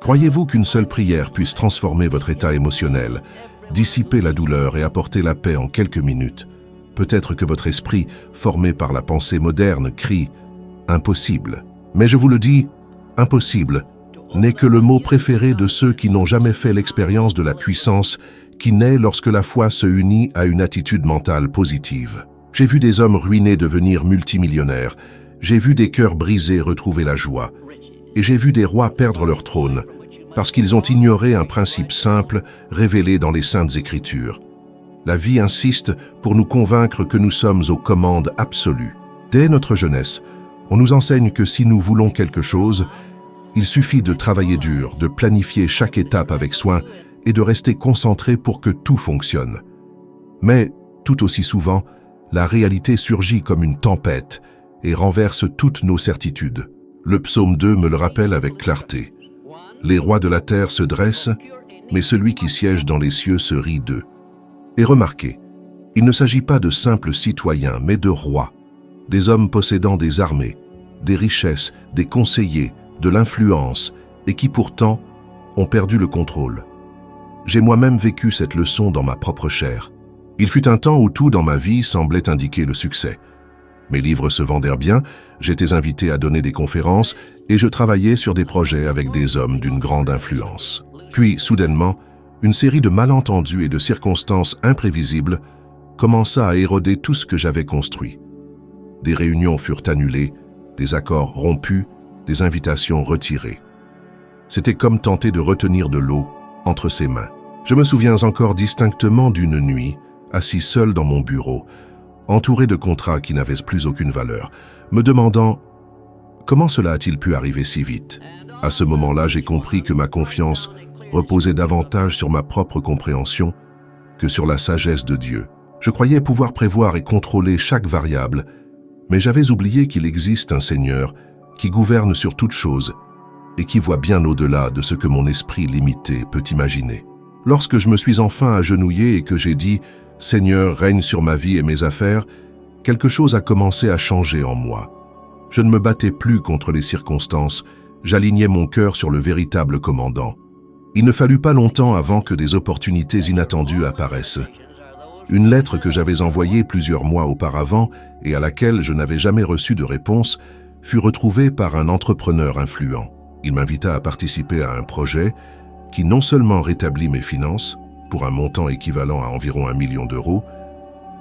Croyez-vous qu'une seule prière puisse transformer votre état émotionnel, dissiper la douleur et apporter la paix en quelques minutes? Peut-être que votre esprit, formé par la pensée moderne, crie « impossible ». Mais je vous le dis, impossible n'est que le mot préféré de ceux qui n'ont jamais fait l'expérience de la puissance qui naît lorsque la foi se unit à une attitude mentale positive. J'ai vu des hommes ruinés devenir multimillionnaires, j'ai vu des cœurs brisés retrouver la joie, et j'ai vu des rois perdre leur trône parce qu'ils ont ignoré un principe simple révélé dans les Saintes Écritures. La vie insiste pour nous convaincre que nous sommes aux commandes absolues. Dès notre jeunesse, on nous enseigne que si nous voulons quelque chose, il suffit de travailler dur, de planifier chaque étape avec soin et de rester concentré pour que tout fonctionne. Mais, tout aussi souvent, la réalité surgit comme une tempête et renverse toutes nos certitudes. Le psaume 2 me le rappelle avec clarté. Les rois de la terre se dressent, mais celui qui siège dans les cieux se rit d'eux. Et remarquez, il ne s'agit pas de simples citoyens, mais de rois, des hommes possédant des armées, des richesses, des conseillers, de l'influence, et qui pourtant ont perdu le contrôle. J'ai moi-même vécu cette leçon dans ma propre chair. Il fut un temps où tout dans ma vie semblait indiquer le succès. Mes livres se vendèrent bien, j'étais invité à donner des conférences et je travaillais sur des projets avec des hommes d'une grande influence. Puis, soudainement, une série de malentendus et de circonstances imprévisibles commença à éroder tout ce que j'avais construit. Des réunions furent annulées, des accords rompus, des invitations retirées. C'était comme tenter de retenir de l'eau entre ses mains. Je me souviens encore distinctement d'une nuit, assis seul dans mon bureau, entouré de contrats qui n'avaient plus aucune valeur, me demandant « Comment cela a-t-il pu arriver si vite ?» À ce moment-là, j'ai compris que ma confiance reposait davantage sur ma propre compréhension que sur la sagesse de Dieu. Je croyais pouvoir prévoir et contrôler chaque variable, mais j'avais oublié qu'il existe un Seigneur qui gouverne sur toute chose et qui voit bien au-delà de ce que mon esprit limité peut imaginer. Lorsque je me suis enfin agenouillé et que j'ai dit « Seigneur, règne sur ma vie et mes affaires », quelque chose a commencé à changer en moi. Je ne me battais plus contre les circonstances, j'alignais mon cœur sur le véritable commandant. Il ne fallut pas longtemps avant que des opportunités inattendues apparaissent. Une lettre que j'avais envoyée plusieurs mois auparavant et à laquelle je n'avais jamais reçu de réponse fut retrouvée par un entrepreneur influent. Il m'invita à participer à un projet qui non seulement rétablit mes finances, pour un montant équivalent à environ 1 million d'euros,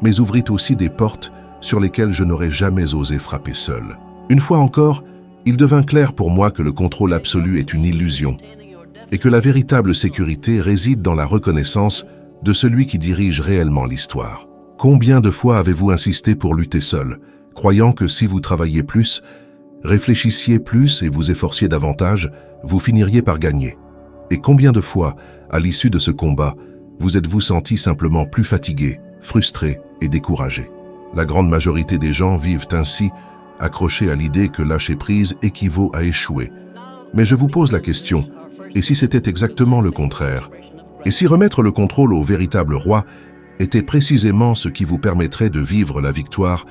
mais ouvrit aussi des portes sur lesquelles je n'aurais jamais osé frapper seul. Une fois encore, il devint clair pour moi que le contrôle absolu est une illusion et que la véritable sécurité réside dans la reconnaissance de celui qui dirige réellement l'histoire. Combien de fois avez-vous insisté pour lutter seul, croyant que si vous travailliez plus, réfléchissiez plus et vous efforciez davantage, vous finiriez par gagner? Et combien de fois, à l'issue de ce combat, vous êtes-vous senti simplement plus fatigué, frustré et découragé? La grande majorité des gens vivent ainsi, accrochés à l'idée que lâcher prise équivaut à échouer. Mais je vous pose la question, et si c'était exactement le contraire? Et si remettre le contrôle au véritable roi était précisément ce qui vous permettrait de vivre la victoire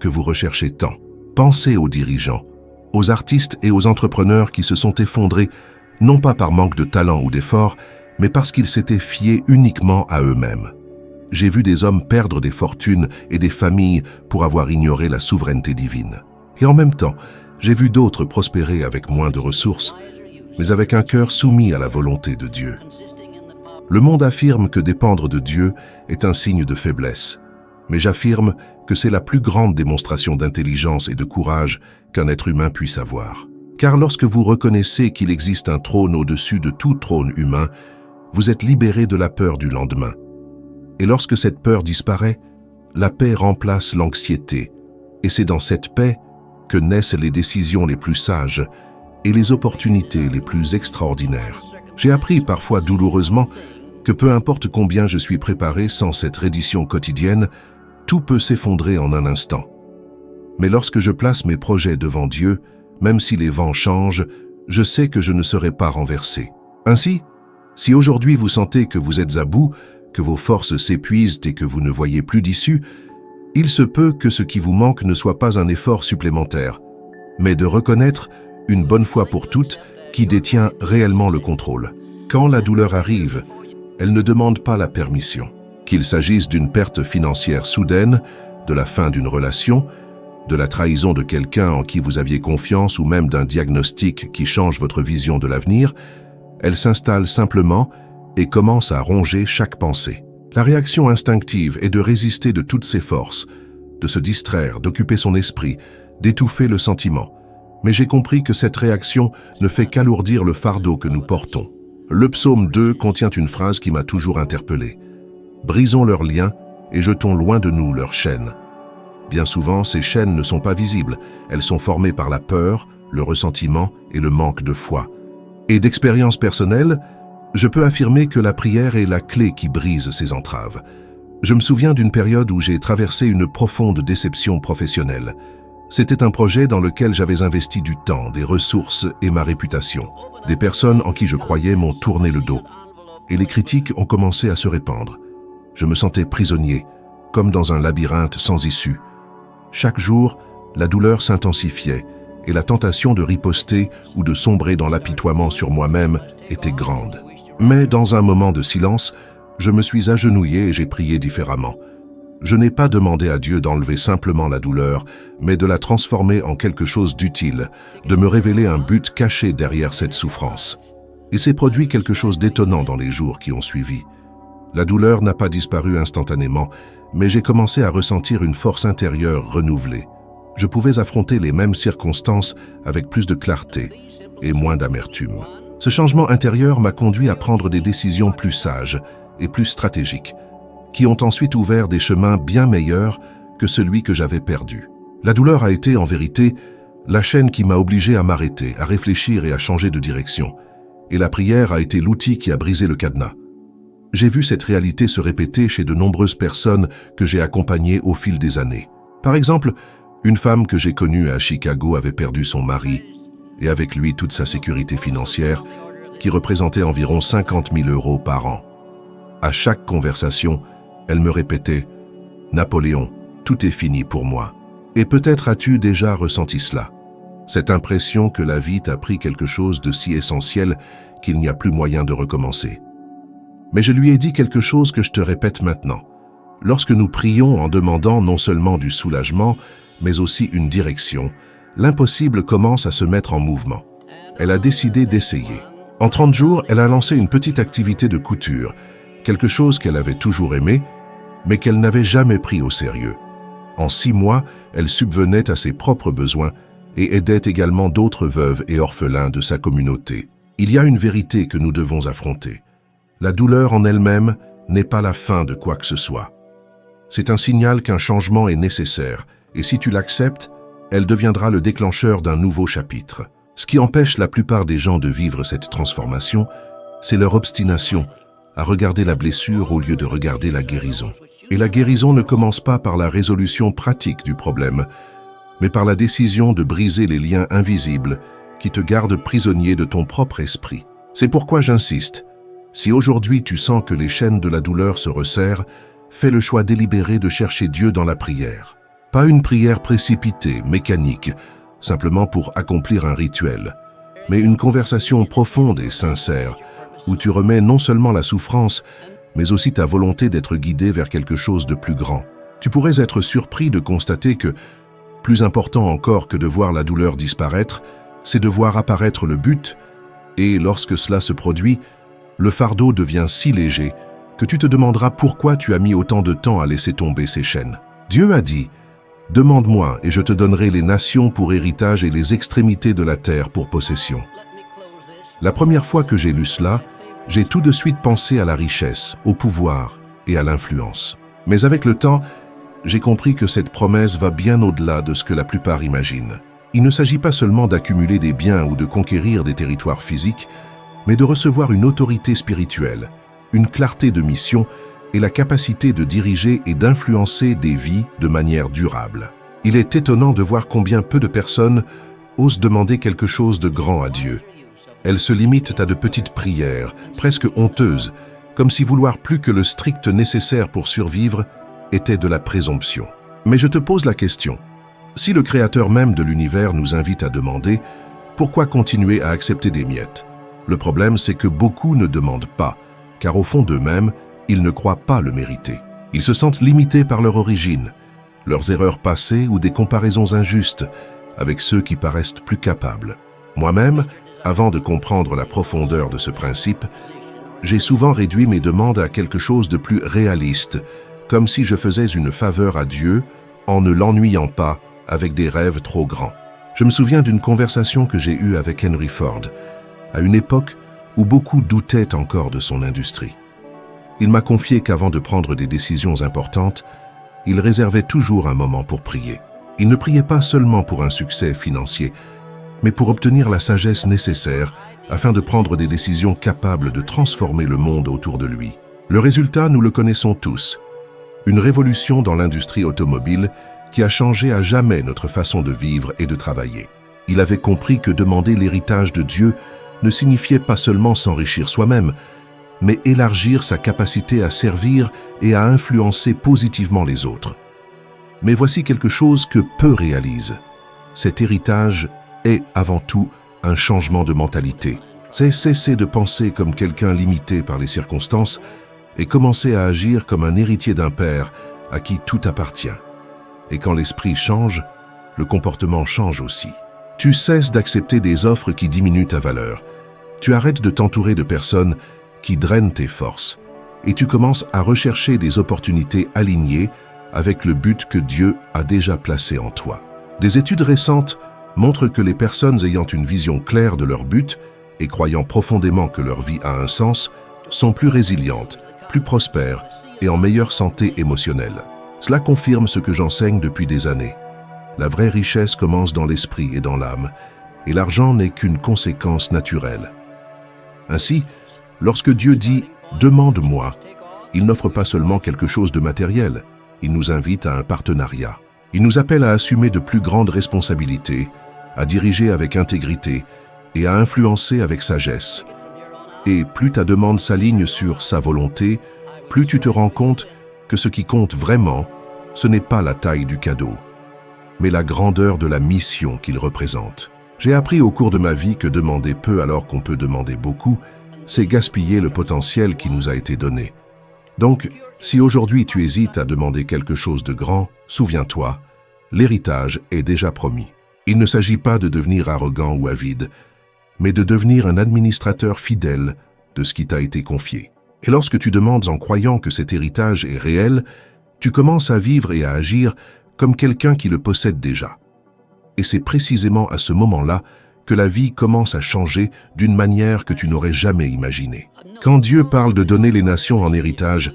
que vous recherchez tant? Pensez aux dirigeants, aux artistes et aux entrepreneurs qui se sont effondrés, non pas par manque de talent ou d'effort, mais parce qu'ils s'étaient fiés uniquement à eux-mêmes. J'ai vu des hommes perdre des fortunes et des familles pour avoir ignoré la souveraineté divine. Et en même temps, j'ai vu d'autres prospérer avec moins de ressources, mais avec un cœur soumis à la volonté de Dieu. Le monde affirme que dépendre de Dieu est un signe de faiblesse, mais j'affirme que c'est la plus grande démonstration d'intelligence et de courage qu'un être humain puisse avoir. Car lorsque vous reconnaissez qu'il existe un trône au-dessus de tout trône humain, vous êtes libéré de la peur du lendemain. Et lorsque cette peur disparaît, la paix remplace l'anxiété, et c'est dans cette paix que naissent les décisions les plus sages et les opportunités les plus extraordinaires. J'ai appris parfois douloureusement que peu importe combien je suis préparé sans cette reddition quotidienne, tout peut s'effondrer en un instant. Mais lorsque je place mes projets devant Dieu, même si les vents changent, je sais que je ne serai pas renversé. Ainsi, si aujourd'hui vous sentez que vous êtes à bout, que vos forces s'épuisent et que vous ne voyez plus d'issue, il se peut que ce qui vous manque ne soit pas un effort supplémentaire, mais de reconnaître, une bonne fois pour toutes, qui détient réellement le contrôle. Quand la douleur arrive, elle ne demande pas la permission. Qu'il s'agisse d'une perte financière soudaine, de la fin d'une relation, de la trahison de quelqu'un en qui vous aviez confiance ou même d'un diagnostic qui change votre vision de l'avenir, elle s'installe simplement et commence à ronger chaque pensée. La réaction instinctive est de résister de toutes ses forces, de se distraire, d'occuper son esprit, d'étouffer le sentiment. Mais j'ai compris que cette réaction ne fait qu'alourdir le fardeau que nous portons. Le psaume 2 contient une phrase qui m'a toujours interpellé. « Brisons leurs liens et jetons loin de nous leurs chaînes. » Bien souvent, ces chaînes ne sont pas visibles. Elles sont formées par la peur, le ressentiment et le manque de foi. Et d'expérience personnelle, je peux affirmer que la prière est la clé qui brise ces entraves. Je me souviens d'une période où j'ai traversé une profonde déception professionnelle. C'était un projet dans lequel j'avais investi du temps, des ressources et ma réputation. Des personnes en qui je croyais m'ont tourné le dos. Et les critiques ont commencé à se répandre. Je me sentais prisonnier, comme dans un labyrinthe sans issue. Chaque jour, la douleur s'intensifiait et la tentation de riposter ou de sombrer dans l'apitoiement sur moi-même était grande. Mais dans un moment de silence, je me suis agenouillé et j'ai prié différemment. Je n'ai pas demandé à Dieu d'enlever simplement la douleur, mais de la transformer en quelque chose d'utile, de me révéler un but caché derrière cette souffrance. Et s'est produit quelque chose d'étonnant dans les jours qui ont suivi. La douleur n'a pas disparu instantanément, mais j'ai commencé à ressentir une force intérieure renouvelée. Je pouvais affronter les mêmes circonstances avec plus de clarté et moins d'amertume. Ce changement intérieur m'a conduit à prendre des décisions plus sages et plus stratégiques, qui ont ensuite ouvert des chemins bien meilleurs que celui que j'avais perdu. La douleur a été, en vérité, la chaîne qui m'a obligé à m'arrêter, à réfléchir et à changer de direction. Et la prière a été l'outil qui a brisé le cadenas. J'ai vu cette réalité se répéter chez de nombreuses personnes que j'ai accompagnées au fil des années. Par exemple, une femme que j'ai connue à Chicago avait perdu son mari et avec lui toute sa sécurité financière qui représentait environ 50 000 € par an. À chaque conversation, elle me répétait « Napoléon, tout est fini pour moi ». Et peut-être as-tu déjà ressenti cela. Cette impression que la vie t'a pris quelque chose de si essentiel qu'il n'y a plus moyen de recommencer. Mais je lui ai dit quelque chose que je te répète maintenant. Lorsque nous prions en demandant non seulement du soulagement, mais aussi une direction, l'impossible commence à se mettre en mouvement. Elle a décidé d'essayer. En 30 jours, elle a lancé une petite activité de couture, quelque chose qu'elle avait toujours aimé, mais qu'elle n'avait jamais pris au sérieux. En 6 mois, elle subvenait à ses propres besoins et aidait également d'autres veuves et orphelins de sa communauté. Il y a une vérité que nous devons affronter. La douleur en elle-même n'est pas la fin de quoi que ce soit. C'est un signal qu'un changement est nécessaire, et si tu l'acceptes, elle deviendra le déclencheur d'un nouveau chapitre. Ce qui empêche la plupart des gens de vivre cette transformation, c'est leur obstination à regarder la blessure au lieu de regarder la guérison. Et la guérison ne commence pas par la résolution pratique du problème, mais par la décision de briser les liens invisibles qui te gardent prisonnier de ton propre esprit. C'est pourquoi j'insiste. Si aujourd'hui tu sens que les chaînes de la douleur se resserrent, fais le choix délibéré de chercher Dieu dans la prière. Pas une prière précipitée, mécanique, simplement pour accomplir un rituel, mais une conversation profonde et sincère, où tu remets non seulement la souffrance, mais aussi ta volonté d'être guidé vers quelque chose de plus grand. Tu pourrais être surpris de constater que, plus important encore que de voir la douleur disparaître, c'est de voir apparaître le but, et lorsque cela se produit, le fardeau devient si léger que tu te demanderas pourquoi tu as mis autant de temps à laisser tomber ces chaînes. Dieu a dit « Demande-moi et je te donnerai les nations pour héritage et les extrémités de la terre pour possession. » La première fois que j'ai lu cela, j'ai tout de suite pensé à la richesse, au pouvoir et à l'influence. Mais avec le temps, j'ai compris que cette promesse va bien au-delà de ce que la plupart imaginent. Il ne s'agit pas seulement d'accumuler des biens ou de conquérir des territoires physiques, mais de recevoir une autorité spirituelle, une clarté de mission et la capacité de diriger et d'influencer des vies de manière durable. Il est étonnant de voir combien peu de personnes osent demander quelque chose de grand à Dieu. Elles se limitent à de petites prières, presque honteuses, comme si vouloir plus que le strict nécessaire pour survivre était de la présomption. Mais je te pose la question. Si le Créateur même de l'univers nous invite à demander, Pourquoi continuer à accepter des miettes? Le problème, c'est que beaucoup ne demandent pas, car au fond d'eux-mêmes, ils ne croient pas le mériter. Ils se sentent limités par leur origine, leurs erreurs passées ou des comparaisons injustes avec ceux qui paraissent plus capables. Moi-même, avant de comprendre la profondeur de ce principe, j'ai souvent réduit mes demandes à quelque chose de plus réaliste, comme si je faisais une faveur à Dieu en ne l'ennuyant pas avec des rêves trop grands. Je me souviens d'une conversation que j'ai eue avec Henry Ford, à une époque où beaucoup doutaient encore de son industrie. Il m'a confié qu'avant de prendre des décisions importantes, il réservait toujours un moment pour prier. Il ne priait pas seulement pour un succès financier, mais pour obtenir la sagesse nécessaire afin de prendre des décisions capables de transformer le monde autour de lui. Le résultat, nous le connaissons tous. Une révolution dans l'industrie automobile qui a changé à jamais notre façon de vivre et de travailler. Il avait compris que demander l'héritage de Dieu ne signifiait pas seulement s'enrichir soi-même, mais élargir sa capacité à servir et à influencer positivement les autres. Mais voici quelque chose que peu réalisent. Cet héritage est avant tout un changement de mentalité. C'est cesser de penser comme quelqu'un limité par les circonstances et commencer à agir comme un héritier d'un père à qui tout appartient. Et quand l'esprit change, le comportement change aussi. Tu cesses d'accepter des offres qui diminuent ta valeur. Tu arrêtes de t'entourer de personnes qui drainent tes forces. Et tu commences à rechercher des opportunités alignées avec le but que Dieu a déjà placé en toi. Des études récentes montrent que les personnes ayant une vision claire de leur but et croyant profondément que leur vie a un sens sont plus résilientes, plus prospères et en meilleure santé émotionnelle. Cela confirme ce que j'enseigne depuis des années. La vraie richesse commence dans l'esprit et dans l'âme, et l'argent n'est qu'une conséquence naturelle. Ainsi, lorsque Dieu dit « Demande-moi », il n'offre pas seulement quelque chose de matériel, il nous invite à un partenariat. Il nous appelle à assumer de plus grandes responsabilités, à diriger avec intégrité et à influencer avec sagesse. Et plus ta demande s'aligne sur sa volonté, plus tu te rends compte que ce qui compte vraiment, ce n'est pas la taille du cadeau, mais la grandeur de la mission qu'il représente. J'ai appris au cours de ma vie que demander peu alors qu'on peut demander beaucoup, c'est gaspiller le potentiel qui nous a été donné. Donc, si aujourd'hui tu hésites à demander quelque chose de grand, souviens-toi, l'héritage est déjà promis. Il ne s'agit pas de devenir arrogant ou avide, mais de devenir un administrateur fidèle de ce qui t'a été confié. Et lorsque tu demandes en croyant que cet héritage est réel, tu commences à vivre et à agir comme quelqu'un qui le possède déjà. Et c'est précisément à ce moment-là que la vie commence à changer d'une manière que tu n'aurais jamais imaginée. Quand Dieu parle de donner les nations en héritage,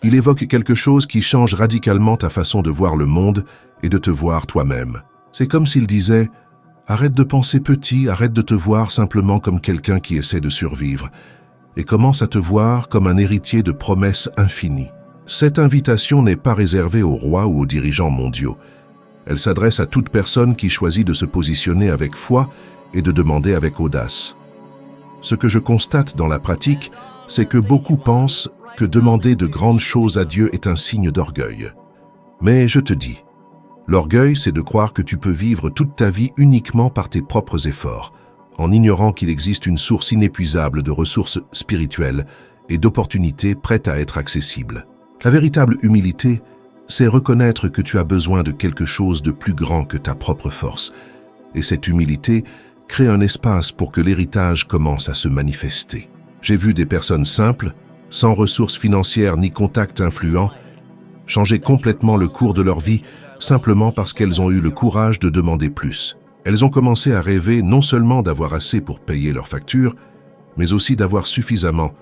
il évoque quelque chose qui change radicalement ta façon de voir le monde et de te voir toi-même. C'est comme s'il disait « Arrête de penser petit, arrête de te voir simplement comme quelqu'un qui essaie de survivre et commence à te voir comme un héritier de promesses infinies. » Cette invitation n'est pas réservée aux rois ou aux dirigeants mondiaux. Elle s'adresse à toute personne qui choisit de se positionner avec foi et de demander avec audace. Ce que je constate dans la pratique, c'est que beaucoup pensent que demander de grandes choses à Dieu est un signe d'orgueil. Mais je te dis, l'orgueil, c'est de croire que tu peux vivre toute ta vie uniquement par tes propres efforts, en ignorant qu'il existe une source inépuisable de ressources spirituelles et d'opportunités prêtes à être accessibles. La véritable humilité, c'est reconnaître que tu as besoin de quelque chose de plus grand que ta propre force. Et cette humilité crée un espace pour que l'héritage commence à se manifester. J'ai vu des personnes simples, sans ressources financières ni contacts influents, changer complètement le cours de leur vie simplement parce qu'elles ont eu le courage de demander plus. Elles ont commencé à rêver non seulement d'avoir assez pour payer leurs factures, mais aussi d'avoir suffisamment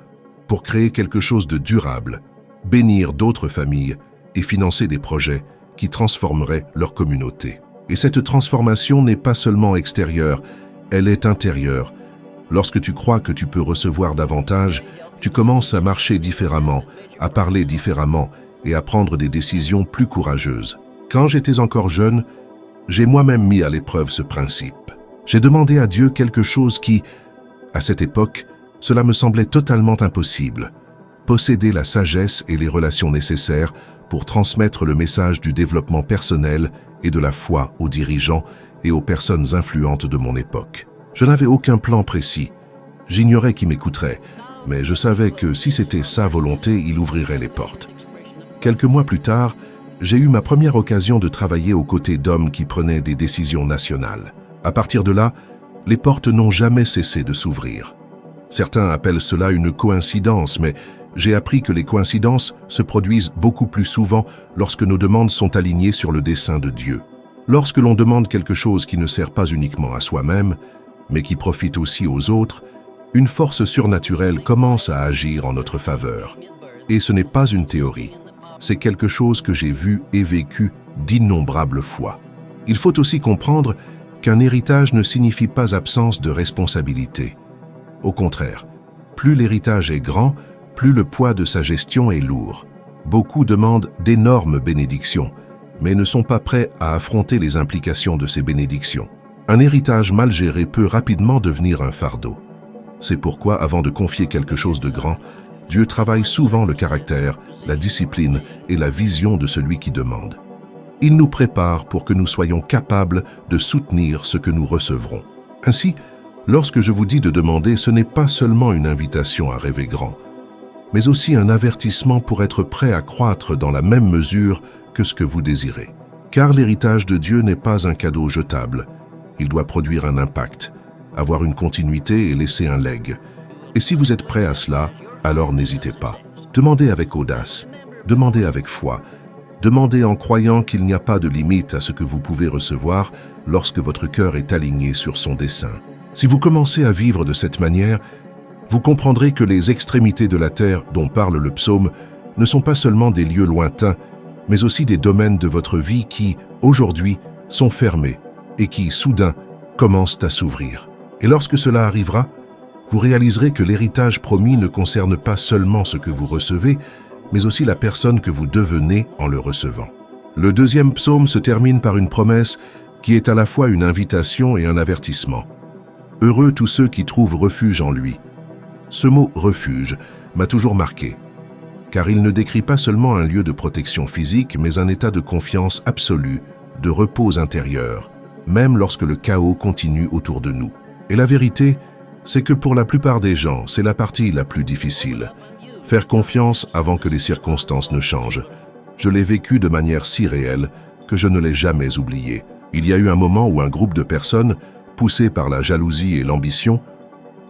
pour créer quelque chose de durable, bénir d'autres familles et financer des projets qui transformeraient leur communauté. Et cette transformation n'est pas seulement extérieure, elle est intérieure. Lorsque tu crois que tu peux recevoir davantage, tu commences à marcher différemment, à parler différemment et à prendre des décisions plus courageuses. Quand j'étais encore jeune, j'ai moi-même mis à l'épreuve ce principe. J'ai demandé à Dieu quelque chose qui, à cette époque, cela me semblait totalement impossible. Posséder la sagesse et les relations nécessaires pour transmettre le message du développement personnel et de la foi aux dirigeants et aux personnes influentes de mon époque. Je n'avais aucun plan précis. J'ignorais qui m'écouterait, mais je savais que si c'était sa volonté, il ouvrirait les portes. Quelques mois plus tard, j'ai eu ma première occasion de travailler aux côtés d'hommes qui prenaient des décisions nationales. À partir de là, les portes n'ont jamais cessé de s'ouvrir. Certains appellent cela une coïncidence, mais j'ai appris que les coïncidences se produisent beaucoup plus souvent lorsque nos demandes sont alignées sur le dessein de Dieu. Lorsque l'on demande quelque chose qui ne sert pas uniquement à soi-même, mais qui profite aussi aux autres, une force surnaturelle commence à agir en notre faveur. Et ce n'est pas une théorie, c'est quelque chose que j'ai vu et vécu d'innombrables fois. Il faut aussi comprendre qu'un héritage ne signifie pas absence de responsabilité. Au contraire, plus l'héritage est grand, plus le poids de sa gestion est lourd. Beaucoup demandent d'énormes bénédictions, mais ne sont pas prêts à affronter les implications de ces bénédictions. Un héritage mal géré peut rapidement devenir un fardeau. C'est pourquoi, avant de confier quelque chose de grand, Dieu travaille souvent le caractère, la discipline et la vision de celui qui demande. Il nous prépare pour que nous soyons capables de soutenir ce que nous recevrons. Ainsi, lorsque je vous dis de demander, ce n'est pas seulement une invitation à rêver grand, mais aussi un avertissement pour être prêt à croître dans la même mesure que ce que vous désirez. Car l'héritage de Dieu n'est pas un cadeau jetable. Il doit produire un impact, avoir une continuité et laisser un legs. Et si vous êtes prêt à cela, alors n'hésitez pas. Demandez avec audace, demandez avec foi, demandez en croyant qu'il n'y a pas de limite à ce que vous pouvez recevoir lorsque votre cœur est aligné sur son dessein. Si vous commencez à vivre de cette manière, vous comprendrez que les extrémités de la terre dont parle le psaume ne sont pas seulement des lieux lointains, mais aussi des domaines de votre vie qui, aujourd'hui, sont fermés et qui, soudain, commencent à s'ouvrir. Et lorsque cela arrivera, vous réaliserez que l'héritage promis ne concerne pas seulement ce que vous recevez, mais aussi la personne que vous devenez en le recevant. Le deuxième psaume se termine par une promesse qui est à la fois une invitation et un avertissement. Heureux tous ceux qui trouvent refuge en lui. Ce mot « refuge » m'a toujours marqué, car il ne décrit pas seulement un lieu de protection physique, mais un état de confiance absolue, de repos intérieur, même lorsque le chaos continue autour de nous. Et la vérité, c'est que pour la plupart des gens, c'est la partie la plus difficile. Faire confiance avant que les circonstances ne changent. Je l'ai vécu de manière si réelle que je ne l'ai jamais oublié. Il y a eu un moment où un groupe de personnes, poussées par la jalousie et l'ambition,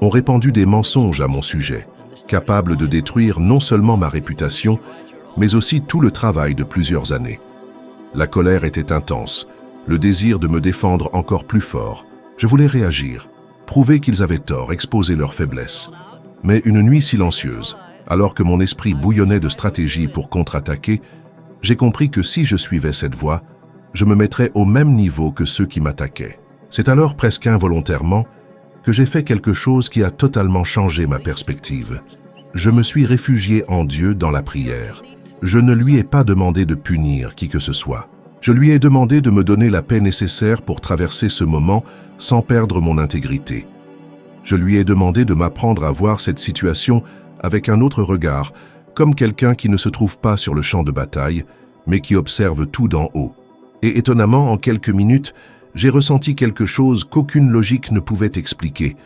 ont répandu des mensonges à mon sujet, capables de détruire non seulement ma réputation, mais aussi tout le travail de plusieurs années. La colère était intense, le désir de me défendre encore plus fort. Je voulais réagir, prouver qu'ils avaient tort, exposer leurs faiblesses. Mais une nuit silencieuse, alors que mon esprit bouillonnait de stratégies pour contre-attaquer, j'ai compris que si je suivais cette voie, je me mettrais au même niveau que ceux qui m'attaquaient. C'est alors presque involontairement que j'ai fait quelque chose qui a totalement changé ma perspective. Je me suis réfugié en Dieu dans la prière. Je ne lui ai pas demandé de punir qui que ce soit. Je lui ai demandé de me donner la paix nécessaire pour traverser ce moment sans perdre mon intégrité. Je lui ai demandé de m'apprendre à voir cette situation avec un autre regard, comme quelqu'un qui ne se trouve pas sur le champ de bataille, mais qui observe tout d'en haut. Et étonnamment, en quelques minutes, j'ai ressenti quelque chose qu'aucune logique ne pouvait expliquer.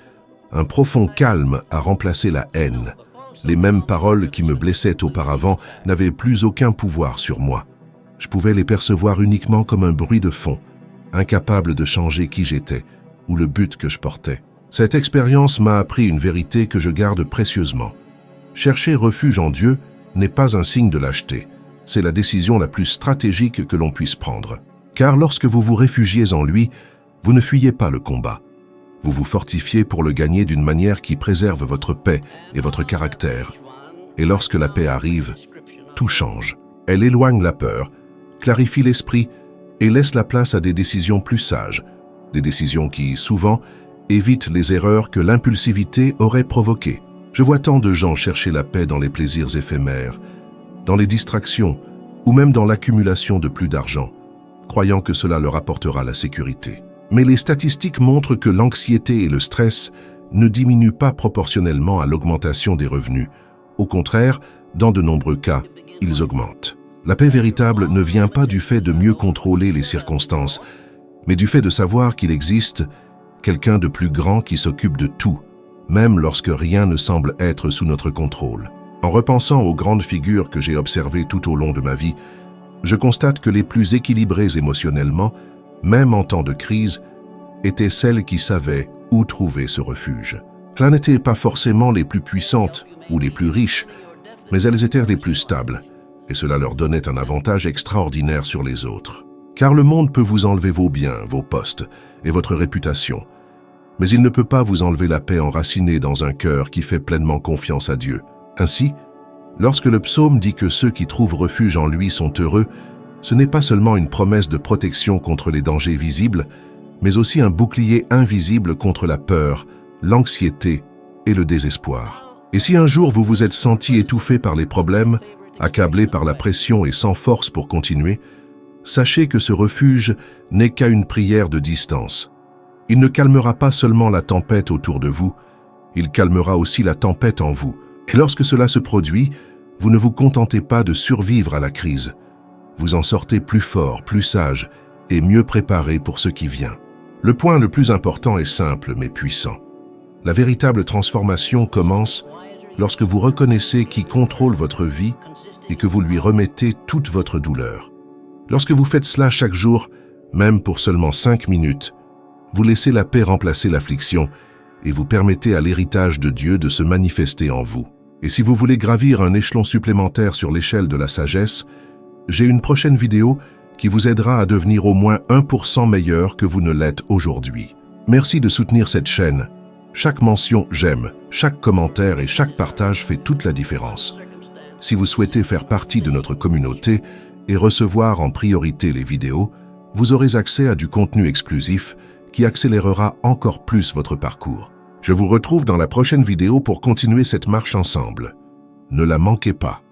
Un profond calme a remplacé la haine. Les mêmes paroles qui me blessaient auparavant n'avaient plus aucun pouvoir sur moi. Je pouvais les percevoir uniquement comme un bruit de fond, incapable de changer qui j'étais ou le but que je portais. Cette expérience m'a appris une vérité que je garde précieusement. Chercher refuge en Dieu n'est pas un signe de lâcheté. C'est la décision la plus stratégique que l'on puisse prendre. Car lorsque vous vous réfugiez en lui, vous ne fuyez pas le combat. Vous vous fortifiez pour le gagner d'une manière qui préserve votre paix et votre caractère. Et lorsque la paix arrive, tout change. Elle éloigne la peur, clarifie l'esprit et laisse la place à des décisions plus sages, des décisions qui, souvent, évitent les erreurs que l'impulsivité aurait provoquées. Je vois tant de gens chercher la paix dans les plaisirs éphémères, dans les distractions ou même dans l'accumulation de plus d'argent, croyant que cela leur apportera la sécurité. Mais les statistiques montrent que l'anxiété et le stress ne diminuent pas proportionnellement à l'augmentation des revenus. Au contraire, dans de nombreux cas, ils augmentent. La paix véritable ne vient pas du fait de mieux contrôler les circonstances, mais du fait de savoir qu'il existe quelqu'un de plus grand qui s'occupe de tout, même lorsque rien ne semble être sous notre contrôle. En repensant aux grandes figures que j'ai observées tout au long de ma vie, je constate que les plus équilibrées émotionnellement, même en temps de crise, étaient celles qui savaient où trouver ce refuge. Elles n'étaient pas forcément les plus puissantes ou les plus riches, mais elles étaient les plus stables, et cela leur donnait un avantage extraordinaire sur les autres. Car le monde peut vous enlever vos biens, vos postes et votre réputation, mais il ne peut pas vous enlever la paix enracinée dans un cœur qui fait pleinement confiance à Dieu. Ainsi, lorsque le psaume dit que ceux qui trouvent refuge en lui sont heureux, ce n'est pas seulement une promesse de protection contre les dangers visibles, mais aussi un bouclier invisible contre la peur, l'anxiété et le désespoir. Et si un jour vous vous êtes senti étouffé par les problèmes, accablé par la pression et sans force pour continuer, sachez que ce refuge n'est qu'à une prière de distance. Il ne calmera pas seulement la tempête autour de vous, il calmera aussi la tempête en vous. Et lorsque cela se produit, vous ne vous contentez pas de survivre à la crise. Vous en sortez plus fort, plus sage et mieux préparé pour ce qui vient. Le point le plus important est simple mais puissant. La véritable transformation commence lorsque vous reconnaissez qui contrôle votre vie et que vous lui remettez toute votre douleur. Lorsque vous faites cela chaque jour, même pour seulement 5 minutes, vous laissez la paix remplacer l'affliction et vous permettez à l'héritage de Dieu de se manifester en vous. Et si vous voulez gravir un échelon supplémentaire sur l'échelle de la sagesse, j'ai une prochaine vidéo qui vous aidera à devenir au moins 1% meilleur que vous ne l'êtes aujourd'hui. Merci de soutenir cette chaîne. Chaque mention j'aime, chaque commentaire et chaque partage fait toute la différence. Si vous souhaitez faire partie de notre communauté et recevoir en priorité les vidéos, vous aurez accès à du contenu exclusif qui accélérera encore plus votre parcours. Je vous retrouve dans la prochaine vidéo pour continuer cette marche ensemble. Ne la manquez pas.